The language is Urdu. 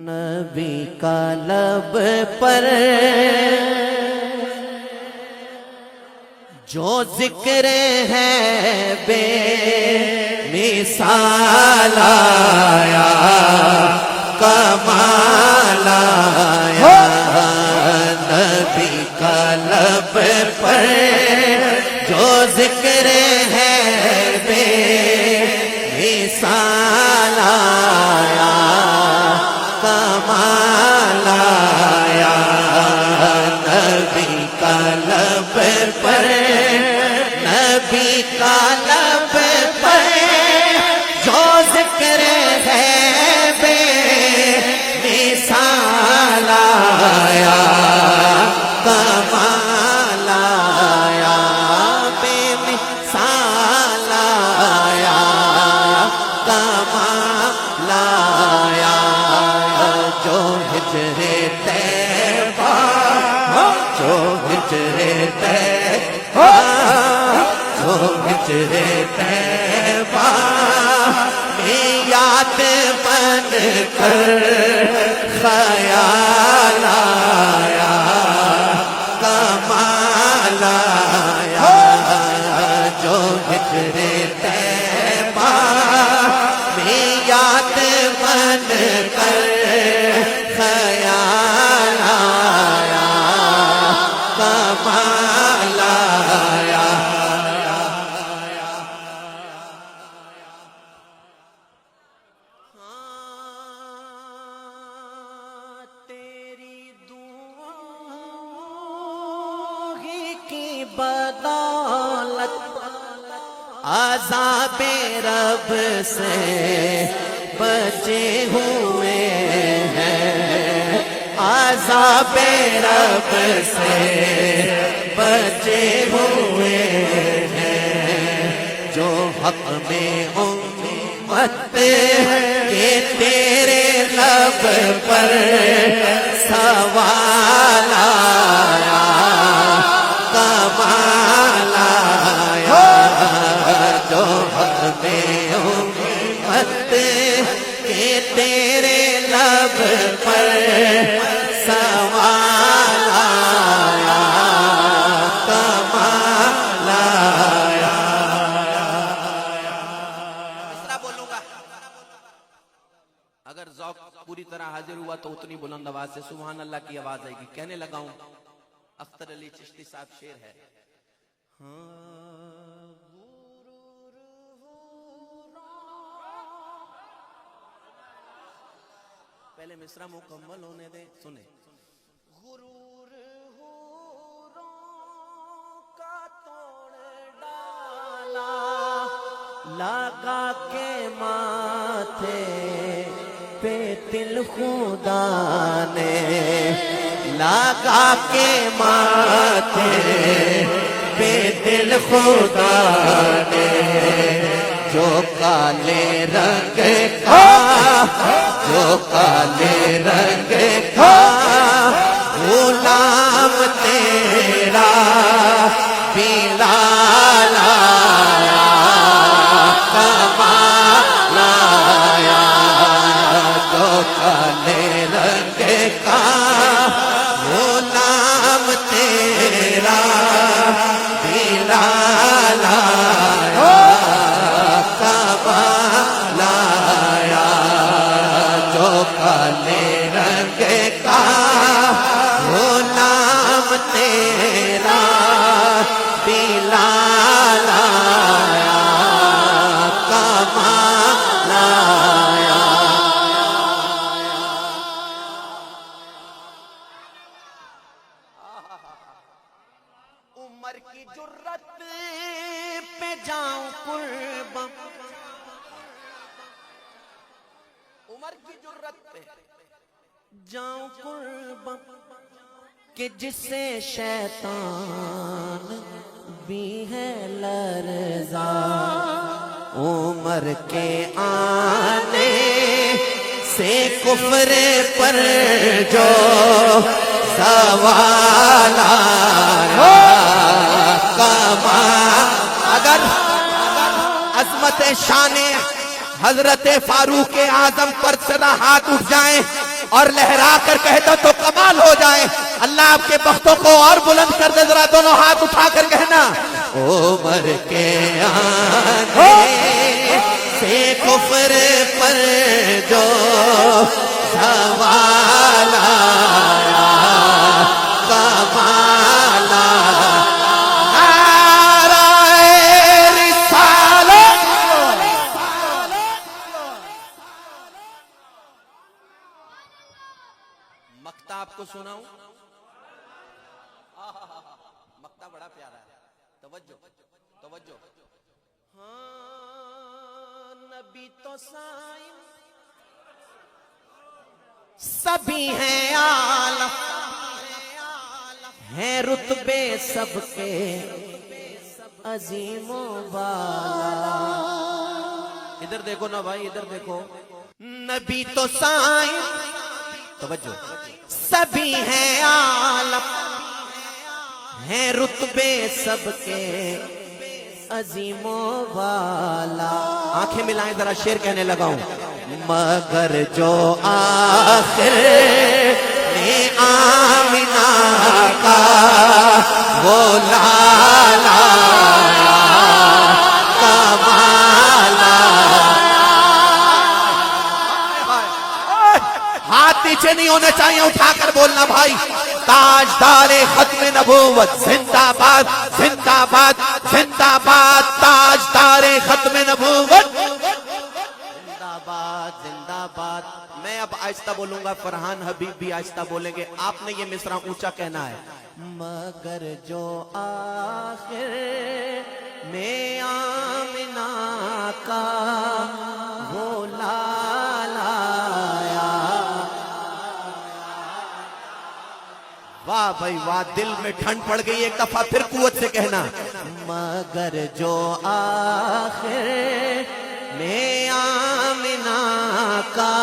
نبی کا لب پر جو ذکر ہے بے مثال آیا، کمال آیا، نبی کا لب پر جو ذکر ہے بے مثال آیا، کمال آیا، نبی کا لب پر، نبی کا لب پر جو ذکر ہے بے مثال آیا، کمال آیا، بے مثال آیا، کمال آیا، جو ہجر طیبہ، جو ہجر طیبہ، جو ہجر طیبہ میں یاد بن کر خیال آیا، کمال آیا، جو ہجر طیبہ میں یاد بن کر خیال آیا، کمال آیا۔ تیری دعاؤں کی بدولت عذاب رب سے بچے ہوئے ہیں، عذاب رب سے بچے ہوئے ہیں، جو حق میں امت کے تیرے لب پر سوال آیا، کمال آیا، جو حق میں امت کے تیرے لب پر سوال آیا، کمال آیا۔ مصرع بولوں گا، اگر ذوق پوری طرح حاضر ہوا تو اتنی بلند آواز سے سبحان اللہ کی آواز آئے گی۔ کہنے لگا ہوں، اختر علی چشتی صاحب شعر ہے، پہلے مصرع مکمل ہونے دیں، سنیں۔ غرور حوروں کا توڑ ڈالا، لگا کے ماتھے پہ تل خدا نے، لگا کے ماتھے پہ تل خدا نے، جو کالے رنگ کا، جو کالے رنگ کا غلام تیرا بلال آیا، کمال آیا، جو کالے رنگ کا غلام تیرا بلال آیا، کمال آیا، جو کالے رنگ کا غلام تیرا بلال آیا، کمال آیا۔ عمر کی جرت پہ جاؤں قرباں، عمر کی جرت پہ جاؤں قرباں، کہ جس سے شیطان بھی ہے لرزا، عمر کے آنے سے کفر پر جو سوال آیا، کمال، اگر عظمت شان حضرت فاروق اعظم پر صدا ہاتھ اٹھ جائیں اور لہرا کر کہتا تو کمال ہو جائے. اللہ آپ کے بختوں کو اور بلند کر دے. ذرا دونوں ہاتھ اٹھا کر کہنا عمر کے آنے سے کفر پر جو زوال آیا کمال مکتا آپ کو سناؤں. مکتا بڑا پیارا ہے. توجہ توجہ. ہاں نبی تو سائن سبھی ہیں عالم ہیں رتبے سب کے عظیم و بالا. ادھر دیکھو نا بھائی, ادھر دیکھو. نبی تو سائن توجہ سبھی ہیں عالم ہیں رتبے سب کے عظیم و بالا. آنکھیں ملائیں ذرا شعر کہنے لگاؤں. مگر جو آخر میں آمنہ کا وہ لالا کمالا. ہاتھ نیچے نہیں ہونے چاہیے, اٹھا کر بولنا بھائی. تاجدار ختم نبوت زندہ باد زندہ باد زندہ باد. تاجدار ختم نبوت زندہ باد زندہ باد. میں اب آہستہ بولوں گا, فرحان حبیب بھی آہستہ بولیں گے. آپ نے یہ مصرع اونچا کہنا ہے. مگر جو آخر میں آمنہ کا وہ لالا. واہ بھائی واہ, دل میں ٹھنڈ پڑ گئی. ایک دفعہ پھر قوت سے کہنا. مگر جو آخر میں آمنہ کا